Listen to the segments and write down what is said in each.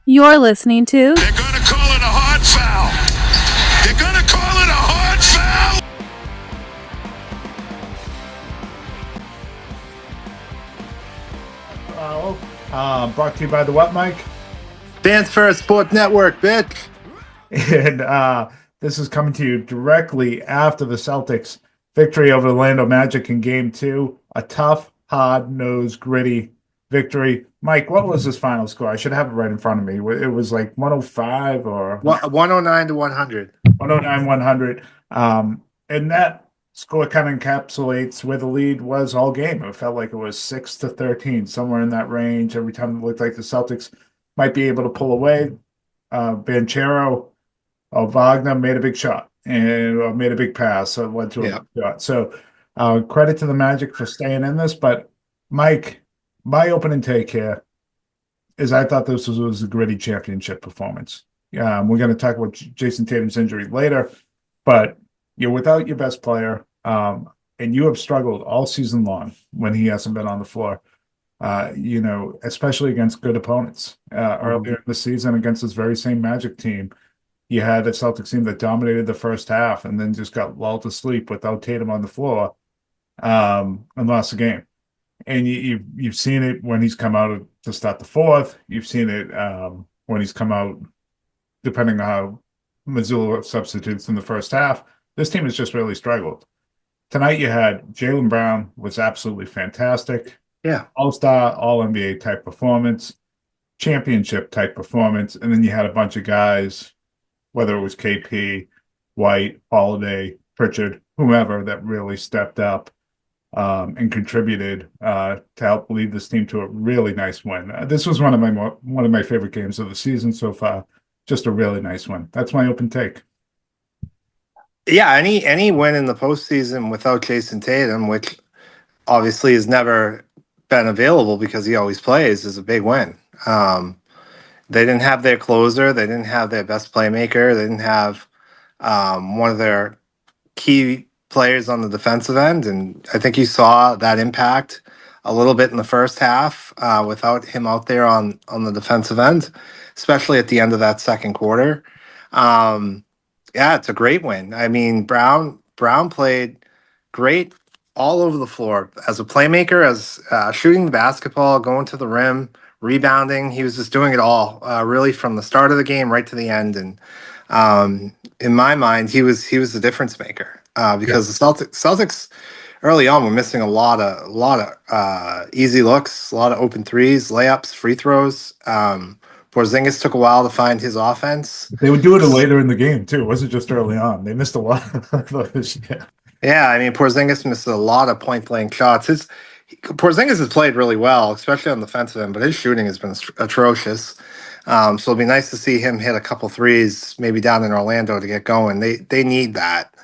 You're listening to They're going to call it a hard foul. They're going to call it a hard foul. Brought to you by the what, Mike? Fans First Sports Network, bitch. And this is coming to you directly after the Celtics victory over the Orlando Magic in Game 2. A tough, hard-nosed, gritty victory. Mike, what was this final score? I should have it right in front of me. It was like 105 or 109 to 100. 109, 100. And that score kind of encapsulates where the lead was all game. It felt like it was 6-13, somewhere in that range. Every time it looked like the Celtics might be able to pull away. Banchero, Wagner made a big shot and made a big pass, so it led to a big shot. So credit to the Magic for staying in this. But Mike, my opening take here is I thought this was a gritty championship performance. We're going to talk about Jayson Tatum's injury later, but you're without your best player, and you have struggled all season long when he hasn't been on the floor. Especially against good opponents. Earlier in the season against this very same Magic team, you had a Celtics team that dominated the first half and then just got lulled to sleep without Tatum on the floor, and lost the game. And you've seen it when he's come out to start the fourth. You've seen it when he's come out, depending on how Missoula substitutes in the first half. This team has just really struggled. Tonight you had Jaylen Brown was absolutely fantastic. Yeah. All-star, all-NBA type performance, championship type performance, and then you had a bunch of guys, whether it was KP, White, Holiday, Pritchard, whomever, that really stepped up and contributed to help lead this team to a really nice win. This was one of my favorite games of the season so far. Just a really nice win. That's my open take. Yeah, any win in the postseason without Jayson Tatum, which obviously has never been available because he always plays, is a big win. They didn't have their closer. They didn't have their best playmaker. They didn't have one of their key players on the defensive end. And I think you saw that impact a little bit in the first half without him out there on the defensive end, especially at the end of that second quarter. Yeah, it's a great win. I mean, Brown played great all over the floor as a playmaker, as shooting the basketball, going to the rim, rebounding. He was just doing it all, really from the start of the game right to the end. And in my mind, he was the difference maker because the Celtics early on were missing a lot of easy looks, a lot of open threes, layups, free throws. Porzingis took a while to find his offense. They would do it later in the game too. It wasn't just early on. They missed a lot of those. Yeah, I mean, Porzingis missed a lot of point-blank shots. Porzingis has played really well, especially on the defensive end, but his shooting has been atrocious. So it'll be nice to see him hit a couple threes, maybe down in Orlando to get going. They need that,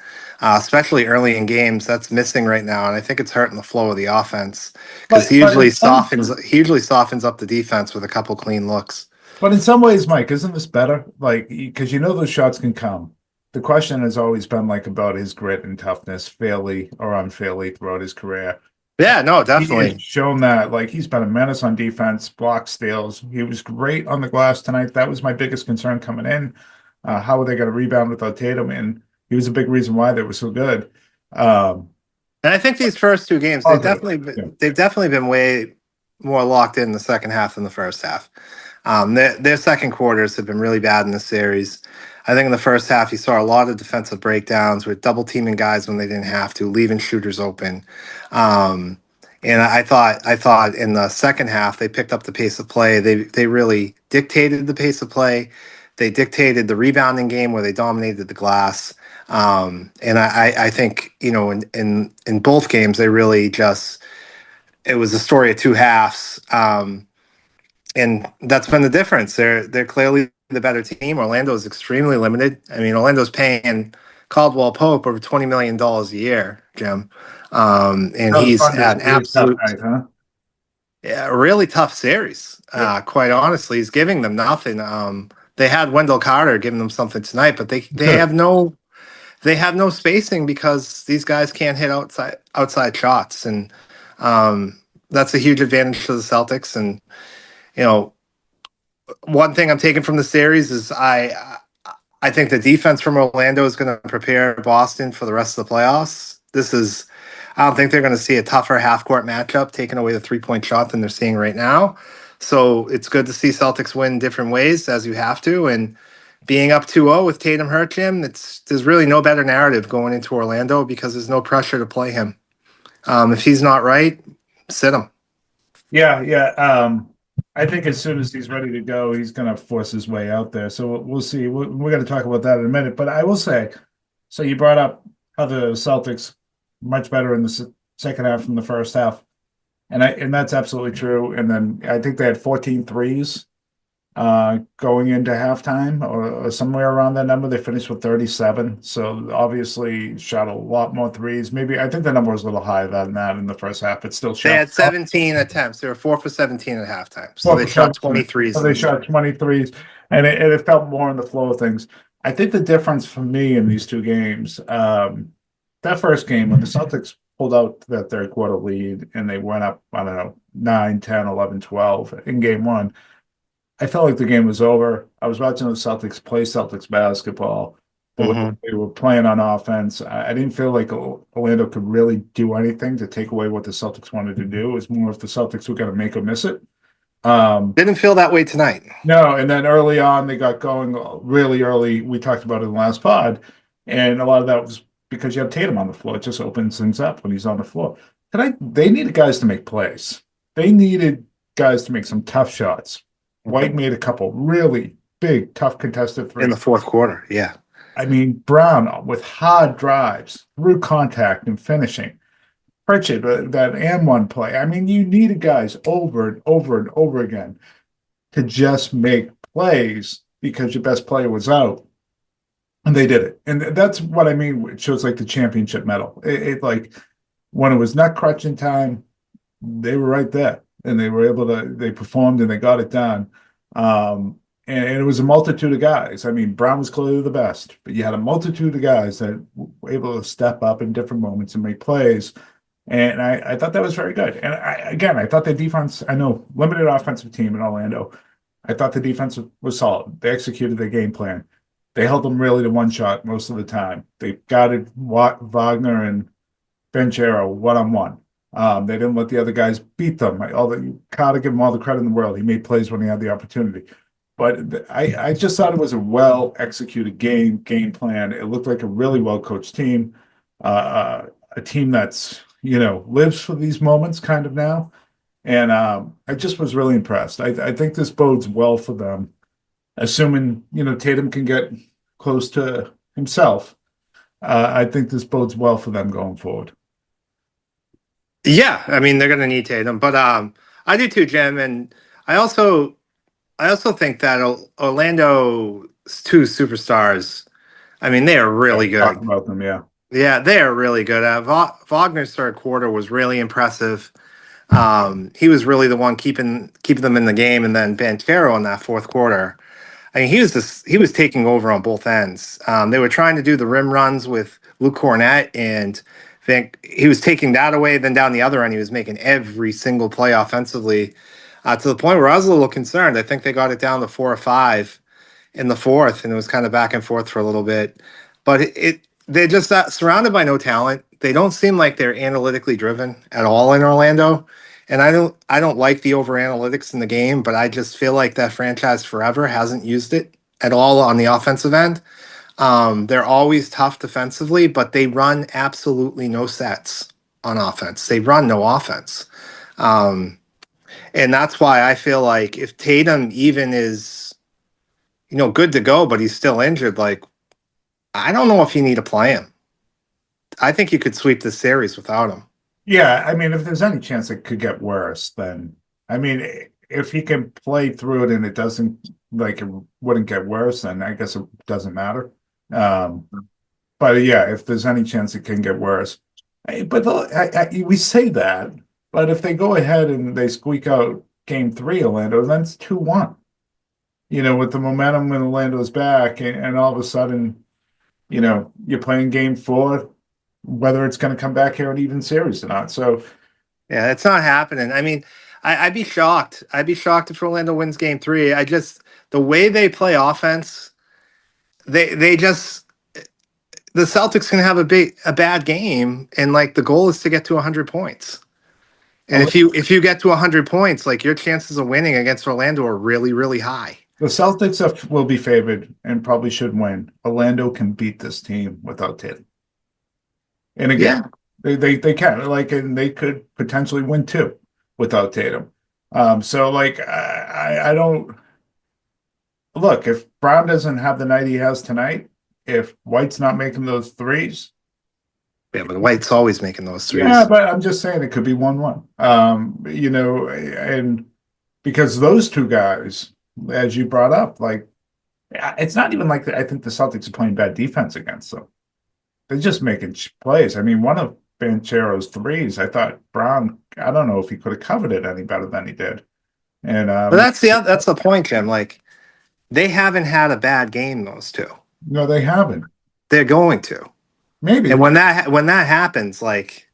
especially early in games. That's missing right now, and I think it's hurting the flow of the offense because he usually softens up the defense with a couple clean looks. But in some ways, Mike, isn't this better? Like, because those shots can come. The question has always been about his grit and toughness, fairly or unfairly, throughout his career. Yeah, no, definitely. He's shown that, he's been a menace on defense, block steals. He was great on the glass tonight. That was my biggest concern coming in. How are they going to rebound without Tatum? And he was a big reason why they were so good. And I think these first two games, they've definitely been way more locked in the second half than the first half. Their second quarters have been really bad in the series. I think in the first half, you saw a lot of defensive breakdowns with double teaming guys when they didn't have to, leaving shooters open. And I thought in the second half, they picked up the pace of play. They really dictated the pace of play. They dictated the rebounding game where they dominated the glass. And I think, in both games, they really it was a story of two halves. And that's been the difference. They're clearly the better team. Orlando is extremely limited. I mean, Orlando's paying Caldwell Pope over $20 million a year, Jim. And he's had an absolute, really tough series. Quite honestly, he's giving them nothing. They had Wendell Carter giving them something tonight, but they have no spacing because these guys can't hit outside shots, and that's a huge advantage for the Celtics. And one thing I'm taking from the series is I think the defense from Orlando is going to prepare Boston for the rest of the playoffs. I don't think they're going to see a tougher half court matchup taking away the 3-point shot than they're seeing right now. So it's good to see Celtics win different ways as you have to. And being up 2-0 with Tatum hurt, Jim, there's really no better narrative going into Orlando because there's no pressure to play him. If he's not right, sit him. Yeah. I think as soon as he's ready to go, he's going to force his way out there. So we'll see. We're going to talk about that in a minute. But I will say, so you brought up how the Celtics much better in the second half than the first half. And that's absolutely true. And then I think they had 14 threes going into halftime or somewhere around that number. They finished with 37. So obviously shot a lot more threes. Maybe I think the number was a little higher than that in the first half, but still shot. They had 17 attempts. They were 4 for 17 at halftime. So 4 they for shot 17. 23s. So they shot 23s, and it felt more in the flow of things. I think the difference for me in these two games, that first game when the Celtics pulled out that third quarter lead and they went up, I don't know, 9, 10, 11, 12 in game one, I felt like the game was over. I was watching the Celtics play Celtics basketball. They were playing on offense. I didn't feel like Orlando could really do anything to take away what the Celtics wanted to do. It was more if the Celtics were going to make or miss it. Didn't feel that way tonight. No, and then early on they got going really early. We talked about it in the last pod, and a lot of that was because you have Tatum on the floor. It just opens things up when he's on the floor. They needed guys to make plays. They needed guys to make some tough shots. White made a couple really big, tough contested threes In the fourth quarter, yeah. I mean, Brown with hard drives through contact and finishing. Pritchard, that and one play. I mean, you needed guys over and over and over again to just make plays because your best player was out. And they did it. And that's what I mean. It shows like the championship medal. It like when it was nut crunching time, they were right there. And they were able to, they performed and they got it done. And it was a multitude of guys. I mean, Brown was clearly the best, but you had a multitude of guys that were able to step up in different moments and make plays. And I thought that was very good. And I thought the defense, I know, limited offensive team in Orlando. I thought the defense was solid. They executed their game plan. They held them really to one shot most of the time. They guarded Wagner and Banchero one-on-one. They didn't let the other guys beat them. You gotta give him all the credit in the world. He made plays when he had the opportunity. But I just thought it was a well-executed game plan. It looked like a really well-coached team, a team that's, lives for these moments kind of now. And I just was really impressed. I think this bodes well for them, assuming, Tatum can get close to himself. I think this bodes well for them going forward. Yeah, I mean, they're going to need Tatum. But I do too, Jim. And I also think that Orlando's two superstars, I mean, they are really good. Talk about them, yeah. Yeah, they are really good. Wagner's third quarter was really impressive. He was really the one keeping them in the game, and then Banchero in that fourth quarter. I mean, he was taking over on both ends. They were trying to do the rim runs with Luke Cornett, and he was taking that away. Then down the other end, he was making every single play offensively, to the point where I was a little concerned. I think they got it down to 4 or 5 in the fourth, and it was kind of back and forth for a little bit. But they're just surrounded by no talent. They don't seem like they're analytically driven at all in Orlando. And I don't like the over analytics in the game, but I just feel like that franchise forever hasn't used it at all on the offensive end. They're always tough defensively, but they run absolutely no sets on offense. They run no offense. And that's why I feel like if Tatum even is, good to go, but he's still injured, like, I don't know if you need to play him. I think you could sweep the series without him. Yeah, I mean, if there's any chance it could get worse, then I mean, if he can play through it and it doesn't it wouldn't get worse, then I guess it doesn't matter. But yeah, if there's any chance it can get worse, but we say that, but if they go ahead and they squeak out game 3, Orlando, then it's 2-1. With the momentum when Orlando's back, and all of a sudden, you're playing game 4. Whether it's going to come back here an even series or not. So, yeah, it's not happening. I mean, I'd be shocked. I'd be shocked if Orlando wins game 3. the way they play offense, they just the Celtics can have a bad game, and like the goal is to get to 100 points. And Well, if you get to 100 points, like your chances of winning against Orlando are really, really high. the Celtics will be favored and probably should win. Orlando can beat this team without Tatum. And again, Yeah. they can, like, and they could potentially win too without Tatum. So like I don't look, if Brown doesn't have the night he has tonight, if White's not making those threes, Yeah, but White's always making those yeah, threes. but I'm just saying it could be 1-1. And because those two guys, as you brought up, like it's not even like I think the Celtics are playing bad defense against them. They're just making plays. I mean, one of Banchero's threes, I thought Brown, I don't know if he could have covered it any better than he did. And But that's the point, Jim. Like they haven't had a bad game, those two. no, they haven't. They're going to. Maybe. And when that happens, like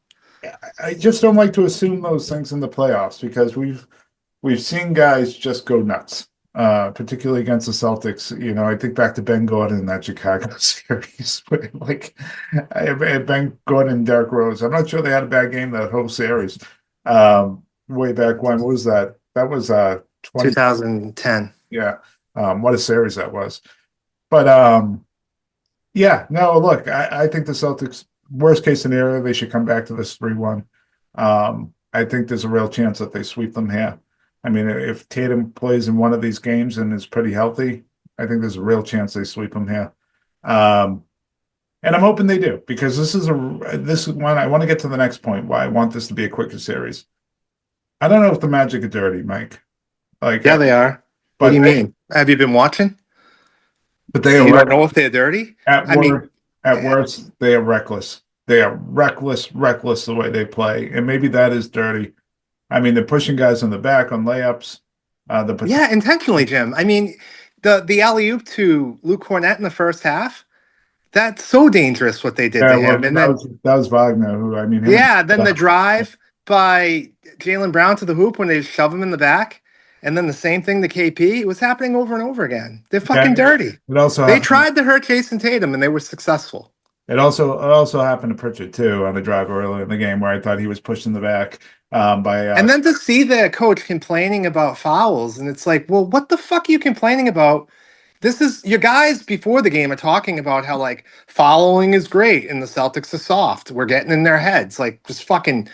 I just don't like to assume those things in the playoffs because we've seen guys just go nuts, particularly against the Celtics. You know, I think back to Ben Gordon in that Chicago series, like Ben Gordon and Derrick Rose. I'm not sure they had a bad game that whole series. Way back when, what was that? That was 2010. Yeah. What a series that was. But yeah, no, look, I think the Celtics, worst case scenario, they should come back to this 3-1. I think there's a real chance that they sweep them here. I mean, if Tatum plays in one of these games and is pretty healthy, I think there's a real chance they sweep them here. And I'm hoping they do because this is one. I want to get to the next point why I want this to be a quicker series. I don't know if the Magic are dirty, Mike. Like, Yeah, they are. What do you mean? Have you been watching? But they You are don't know if they're dirty? at worst, they are reckless. They are reckless the way they play, and maybe that is dirty. I mean, they're pushing guys on the back on layups. Yeah, intentionally, Jim. I mean, the alley-oop to Luke Cornett in the first half, that's so dangerous what they did to him. And then that was Wagner, who I mean, then the drive by Jaylen Brown to the hoop when they shove him in the back, and then the same thing to KP. It was happening over and over again. They're fucking dirty. They tried to hurt Jayson Tatum, and they were successful. It also happened to Pritchard too on a drive early in the game where I thought he was pushed in the back and then to see the coach complaining about fouls, and it's like, well, what the fuck are you complaining about? This is your guys before the game are talking about how like following is great and the Celtics are soft. We're getting in their heads, like just fucking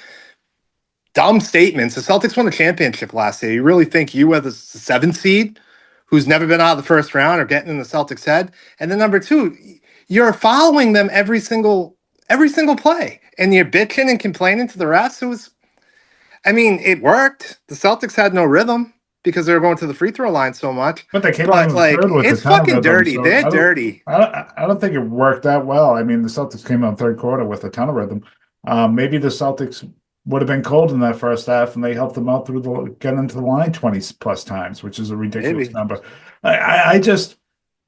dumb statements. The Celtics won the championship last year. You really think you are the 7th seed who's never been out of the first round are getting in the Celtics' head? And then number 2, you're following them every single play, and you're bitching and complaining to the refs. It worked. The Celtics had no rhythm because they were going to the free throw line so much. But they came out like it's fucking dirty. So they're dirty. I don't think it worked that well. I mean, the Celtics came out in third quarter with a ton of rhythm. Maybe the Celtics would have been cold in that first half, and they helped them out getting into the line 20 plus times, which is a ridiculous number. I just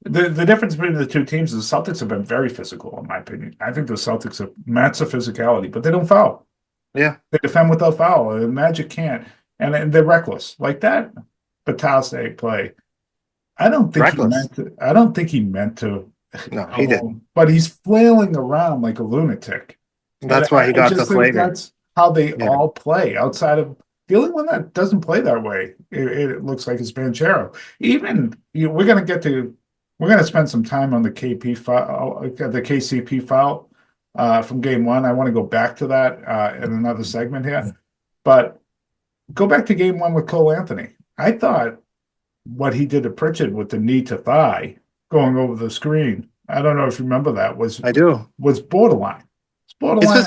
the difference between the two teams is the Celtics have been very physical, in my opinion. I think the Celtics have matched the physicality, but they don't foul. Yeah, they defend without foul. The Magic can't, and they're reckless like that. Batase play. I don't think he meant to. No, he didn't. But he's flailing around like a lunatic. That's why he got the flagrant. That's how they all play. Outside of the only one that doesn't play that way, it looks like is Banchero. Even we're going to spend some time on the KP file, the KCP file from game 1. I want to go back to that in another segment here, but go back to game 1 with Cole Anthony. I thought what he did to Pritchard with the knee to thigh going over the screen. I don't know if you remember that. I do. Was borderline. It's borderline.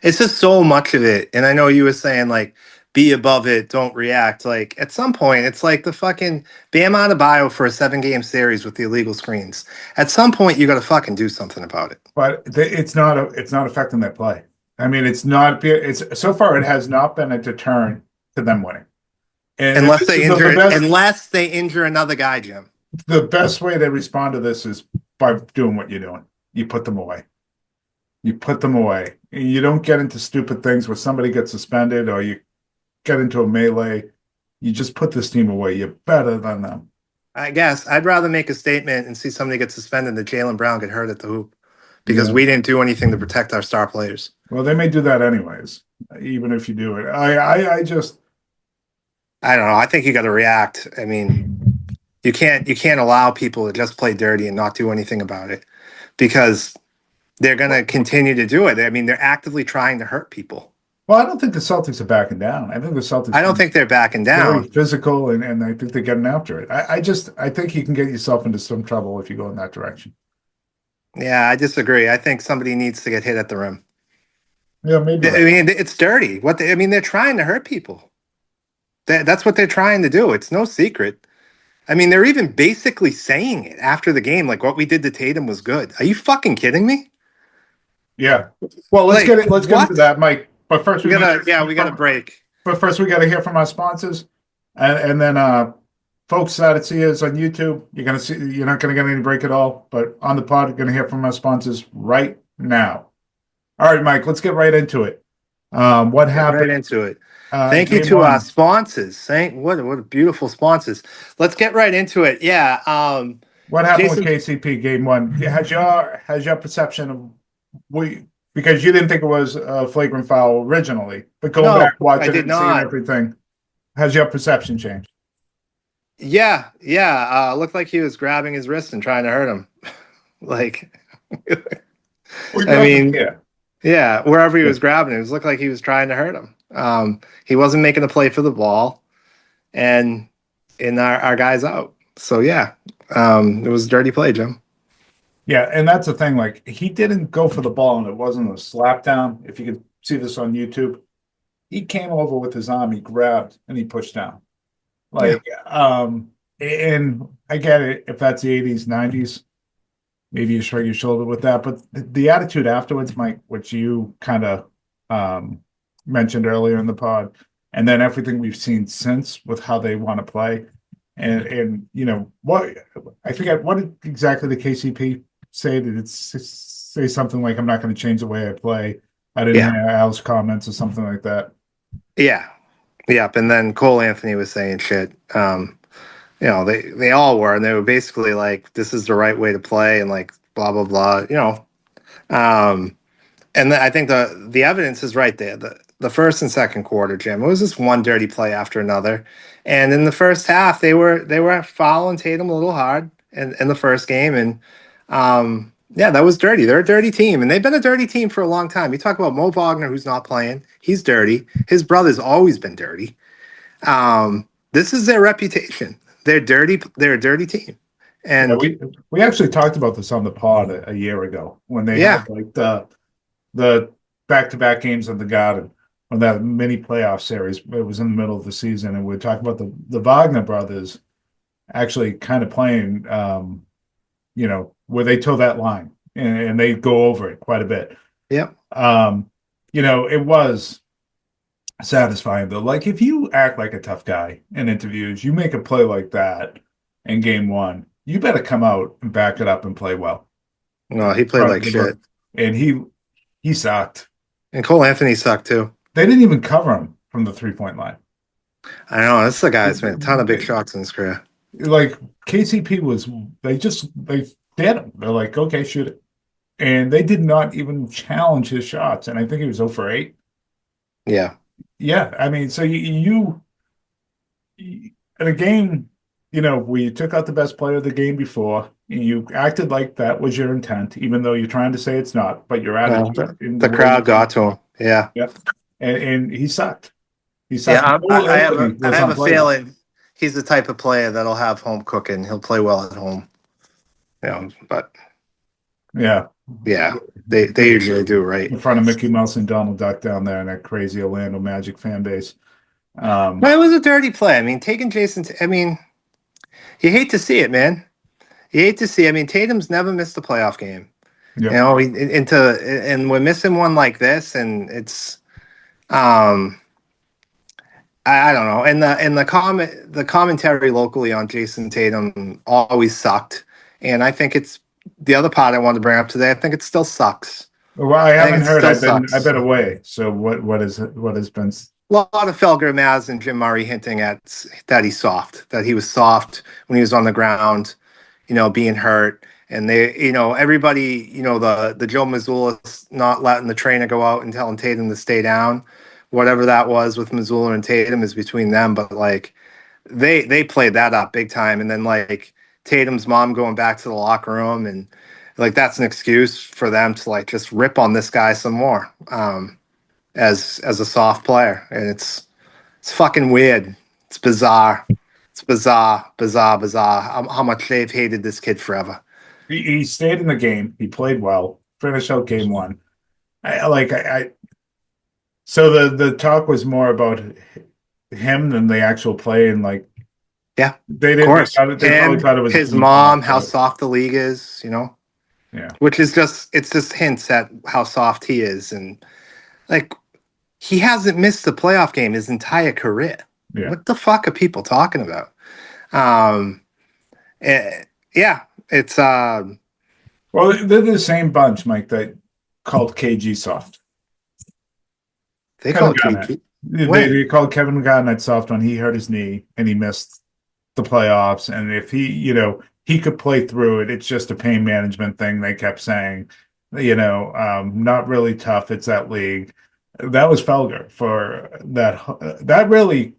It's just so much of it. And I know you were saying like be above it, don't react. Like at some point, it's like the fucking Bam Adebayo for a 7-game series with the illegal screens. At some point, you got to fucking do something about it. But it's not affecting their play. I mean, it's not. It's so far it has not been a deterrent to them winning. And unless they injure another guy, Jim. The best way they respond to this is by doing what you're doing. You put them away. You put them away. You don't get into stupid things where somebody gets suspended or you get into a melee. You just put this team away. You're better than them. I guess I'd rather make a statement and see somebody get suspended than Jaylen Brown get hurt at the hoop because Yeah. we didn't do anything to protect our star players. Well, they may do that anyways, even if you do it. I just I don't know. I think you got to react. I mean, you can't allow people to just play dirty and not do anything about it because they're going to continue to do it. I mean, they're actively trying to hurt people. well, I don't think the Celtics are backing down. I think the Celtics. I don't think they're backing very down. physical, and I think they're getting after it. I think you can get yourself into some trouble if you go in that direction. Yeah, I disagree. I think somebody needs to get hit at the rim. Yeah, maybe. I mean, it's dirty. I mean, they're trying to hurt people. That's what they're trying to do. It's no secret. I mean, they're even basically saying it after the game, like what we did to Tatum was good. Are you fucking kidding me? Yeah. Well, let's Like, get it. Let's get what? into that, Mike. But first, We got a break. But first, we got to hear from our sponsors, and then folks that see us on YouTube, you're not gonna get any break at all. But on the pod, you're gonna hear from our sponsors right now. All right, Mike. Let's get right into it. What Get happened? right into it. Thank you game to one. our sponsors. What beautiful sponsors. Let's get right into it. Yeah. What happened Jayson- with KCP game one? Has your perception of because you didn't think it was a flagrant foul originally, but going No, back watching I it did and seeing not. everything, has your perception changed? Yeah. Looked like he was grabbing his wrist and trying to hurt him. Like, I mean, yeah, wherever he was grabbing it looked like he was trying to hurt him. He wasn't making a play for the ball, and our guy's out. So yeah, it was a dirty play, Jim. Yeah, and that's the thing. Like, he didn't go for the ball, and it wasn't a slap down. If you could see this on YouTube, he came over with his arm, he grabbed, and he pushed down. Like, and I get it if that's the 80s, 90s, maybe you shrug your shoulder with that. But the attitude afterwards, Mike, which you kind of mentioned earlier in the pod, and then everything we've seen since with how they want to play, and you know what, I forget what exactly the KCP say. Did it say something like, "I'm not going to change the way I play"? I didn't hear Al's comments or something like that. Yeah. Yep. And then Cole Anthony was saying shit. You know, they all were, and they were basically like, "This is the right way to play," and like blah blah blah. You know, and I think the evidence is right there. The first and second quarter, Jim, it was just one dirty play after another, and in the first half, they were fouling Tatum a little hard in the first game, and yeah, that was dirty. They're a dirty team, and they've been a dirty team for a long time. You talk about Mo Wagner, who's not playing; he's dirty. His brother's always been dirty. This is their reputation. They're dirty. They're a dirty team, and we actually talked about this on the pod a year ago when they had like the back-to-back games of the Garden on that mini playoff series. It was in the middle of the season, and we were talking about the Wagner brothers actually kind of playing, you know, where they toe that line and they go over it quite a bit. Yep. You know, it was satisfying though. Like, if you act like a tough guy in interviews, you make a play like that in game one, you better come out and back it up and play well. No, he played like shit, and he sucked. And Cole Anthony sucked too. They didn't even cover him from the 3-point line. I know, this is a guy that's made a ton of big shots in his career. Like, KCP was, they did him. They're like, okay, shoot it. And they did not even challenge his shots. And I think he was 0 for 8. Yeah. Yeah. I mean, so you in a game, you know, we took out the best player of the game before, and you acted like that was your intent, even though you're trying to say it's not, but your attitude. The crowd got to him. Yeah. Yep. And he sucked. He sucked. Yeah, I have a feeling he's the type of player that'll have home cooking. He'll play well at home. You know, but yeah, they usually do, right? In front of Mickey Mouse and Donald Duck down there in that crazy Orlando Magic fan base. But it was a dirty play. I mean, taking Jayson. I mean, you hate to see it, man. You hate to see. I mean, Tatum's never missed a playoff game. Yep. You know, and we're missing one like this, and it's, I don't know. And the commentary locally on Jayson Tatum always sucked, and I think it's the other part I wanted to bring up today. I think it still sucks. Well, I haven't heard. I've been away. So what has been A lot of Felger, Maz, and Jim Murray hinting at that he's soft, that he was soft when he was on the ground, being hurt. And everybody, the Joe Mazzulla not letting the trainer go out and telling Tatum to stay down, whatever that was with Mazzulla and Tatum is between them. But like they played that up big time. And then like Tatum's mom going back to the locker room, and like that's an excuse for them to like just rip on this guy some more. As a soft player, and it's fucking weird. It's bizarre. It's bizarre, bizarre, bizarre. How much they've hated this kid forever. He stayed in the game. He played well. Finished out game one. So the talk was more about him than the actual play, and like Yeah, they of didn't. course. They probably thought it was His deep mom, off, how but soft the league is. yeah, Which is just hints at how soft he is, and like he hasn't missed a playoff game his entire career. yeah. What the fuck are people talking about? Um, yeah, it's Well, they're the same bunch, Mike, that called KG soft. they Kevin call Garnett. KG. They When? called Kevin Garnett soft when he hurt his knee and he missed the playoffs. And if he could play through it, it's just a pain management thing. They kept saying, not really tough. It's that league. That was Felger for that. That really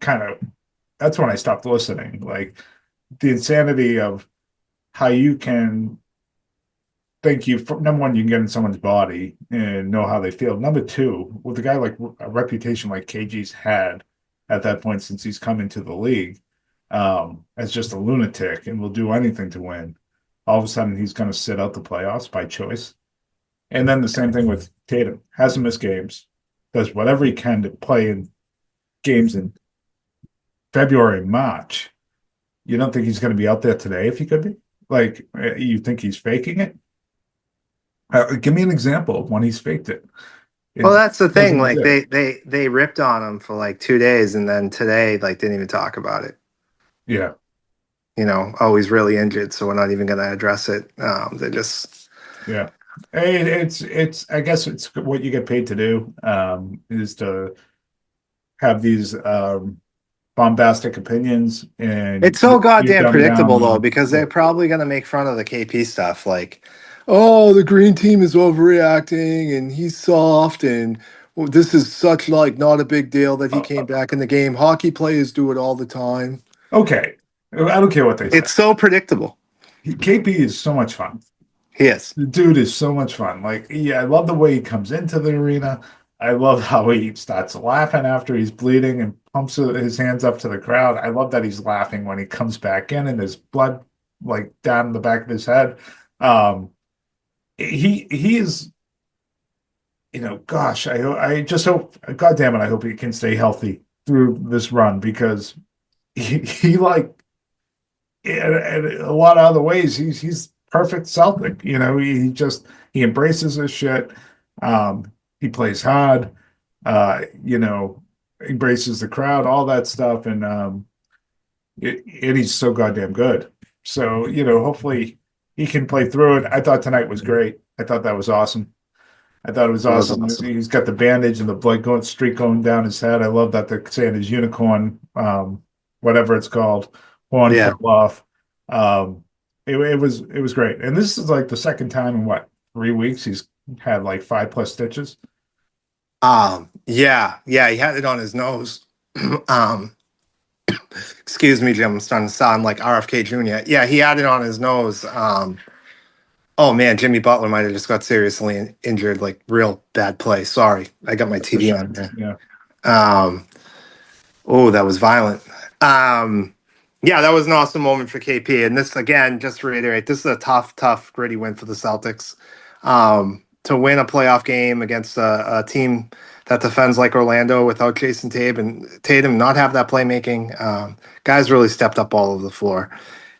that's when I stopped listening. Like the insanity of how you can number one, you can get in someone's body and know how they feel. Number two, with a guy like a reputation like KG's had at that point since he's come into the league, as just a lunatic and will do anything to win. All of a sudden, he's going to sit out the playoffs by choice. And then the same thing with Tatum. Hasn't missed games, does whatever he can to play in games in February and March. You don't think he's going to be out there today if he could be? Like, you think he's faking it? Give me an example of when he's faked it. Well, It that's the thing. doesn't Like exist. they ripped on him for like 2 days, and then today like didn't even talk about it. Yeah, Oh, he's really injured, so we're not even going to address it. They just yeah. It's. I guess it's what you get paid to do. Is to have these bombastic opinions, and it's so you goddamn dumb down predictable though, the. because Yeah. they're probably going to make fun of the KP stuff. Like, oh, the green team is overreacting, and he's soft, and well, this is such like not a big deal that he came back in the game. Hockey players do it all the time. Okay, I don't care what they say. It's so predictable. KP is so much fun. He is. The dude is so much fun. Like, yeah, I love the way he comes into the arena. I love how he starts laughing after he's bleeding and pumps his hands up to the crowd. I love that he's laughing when he comes back in and his blood like down the back of his head. Um, he is, gosh, I just hope, God damn it, I hope he can stay healthy through this run because he like in a lot of other ways, he's perfect Celtic. He embraces his shit. He plays hard. Embraces the crowd, all that stuff, and he's so goddamn good. So hopefully he can play through it. I thought tonight was great. I thought that was awesome. I thought it was It was awesome. awesome. He's got the bandage and the blood streak going down his head. I love that they're saying his unicorn, whatever it's called, horn Yeah. fell off. It was great. And this is like the second time in what, 3 weeks he's had like 5+ stitches. Yeah, he had it on his nose. um, excuse me, Jim. I'm starting to sound like RFK Jr. Yeah, he had it on his nose. Oh man, Jimmy Butler might have just got seriously injured, like real bad play. Sorry, I got my For TV sure. on there. Yeah. Um, oh, that was violent. Yeah, that was an awesome moment for KP. And this again, just to reiterate, this is a tough, gritty win for the Celtics. To win a playoff game against a team that defends like Orlando without Jayson Tatum, not have that playmaking. Guys really stepped up all over the floor.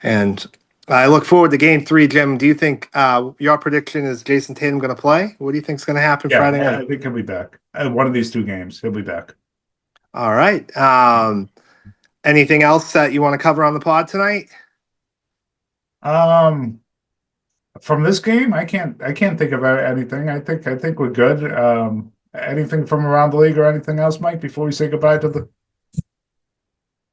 And I look forward to game 3, Jim. Do you think your prediction is Jayson Tatum going to play? What do you think is going to happen Yeah, Friday I night? think he'll be back. One of these 2 games, he'll be back. All right. Anything else that you want to cover on the pod tonight? From this game, I can't think of anything. I think we're good. Anything from around the league or anything else, Mike, before we say goodbye to the...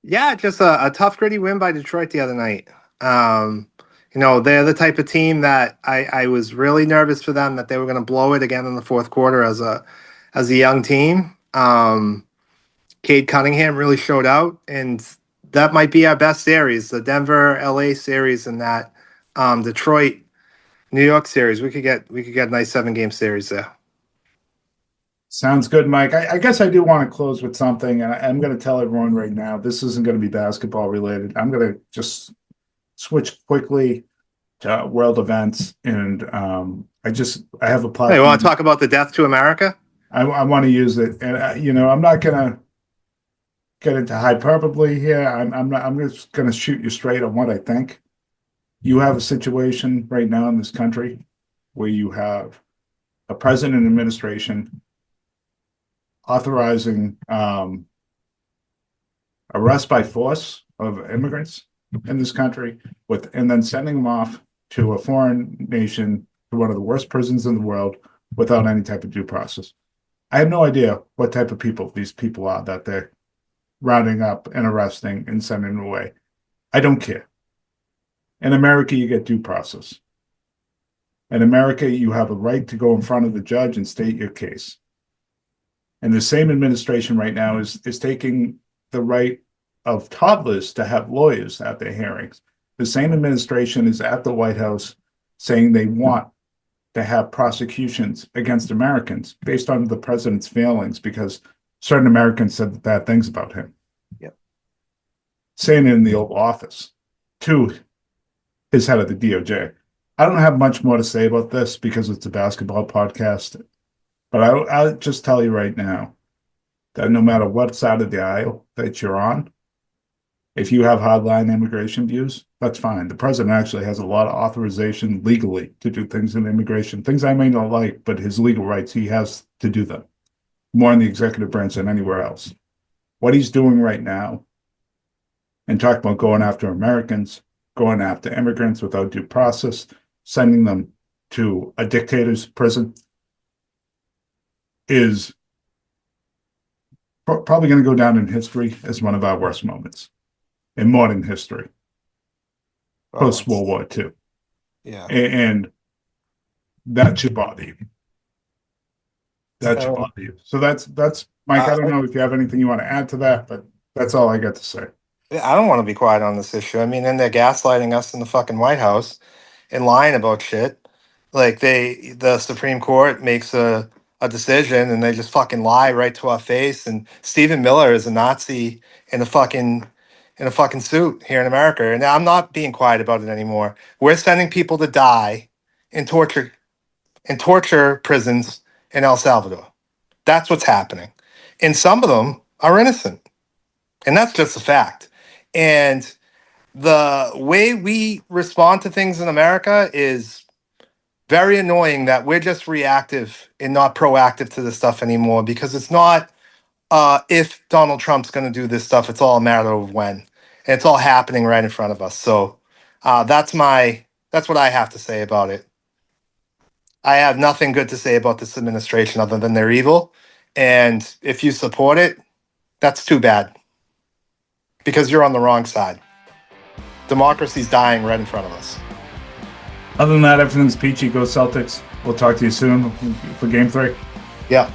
Yeah, just a tough, gritty win by Detroit the other night. They're the type of team that I was really nervous for them that they were going to blow it again in the fourth quarter as a young team. Cade Cunningham really showed out, and that might be our best series, the Denver LA series, and that Detroit New York series. We could get a nice 7-game series there. Sounds good, Mike. I guess I do want to close with something, and I'm going to tell everyone right now, this isn't going to be basketball related. I'm going to just switch quickly to world events, and I have a platform. Hey, you want to talk about the death to America? I want to use it, and I'm not going to get into hyperbole here. I'm just going to shoot you straight on what I think. You have a situation right now in this country where you have a president and administration authorizing arrest by force of immigrants in this country, and then sending them off to a foreign nation, to one of the worst prisons in the world, without any type of due process. I have no idea what type of people these people are that they're rounding up and arresting and sending away. I don't care. In America, you get due process. In America, you have a right to go in front of the judge and state your case. And the same administration right now is taking the right of toddlers to have lawyers at their hearings. The same administration is at the White House saying they want to have prosecutions against Americans based on the president's failings because certain Americans said bad things about him. Yep. Saying it in the Oval Office to his head of the DOJ. I don't have much more to say about this because it's a basketball podcast. But I'll just tell you right now that no matter what side of the aisle that you're on, if you have hardline immigration views, that's fine. The president actually has a lot of authorization legally to do things in immigration, things I may not like, but his legal rights, he has to do them more in the executive branch than anywhere else. What he's doing right now and talking about going after Americans, going after immigrants without due process, sending them to a dictator's prison, is probably going to go down in history as one of our worst moments in modern history, post World War II. Yeah, and that should bother you. That should bother you. So that's Mike. I don't know if you have anything you want to add to that, but that's all I got to say. I don't want to be quiet on this issue. I mean, then they're gaslighting us in the fucking White House and lying about shit. Like the Supreme Court makes a decision and they just fucking lie right to our face. And Stephen Miller is a Nazi in a fucking suit here in America. And I'm not being quiet about it anymore. We're sending people to die in torture prisons in El Salvador. That's what's happening. And some of them are innocent. And that's just a fact. And the way we respond to things in America is very annoying, that we're just reactive and not proactive to this stuff anymore, because it's not if Donald Trump's going to do this stuff, it's all a matter of when. And it's all happening right in front of us. So that's what I have to say about it. I have nothing good to say about this administration other than they're evil. And if you support it, that's too bad, because you're on the wrong side. Democracy's dying right in front of us. Other than that, everything's peachy. Go Celtics. We'll talk to you soon for Game 3. Yeah.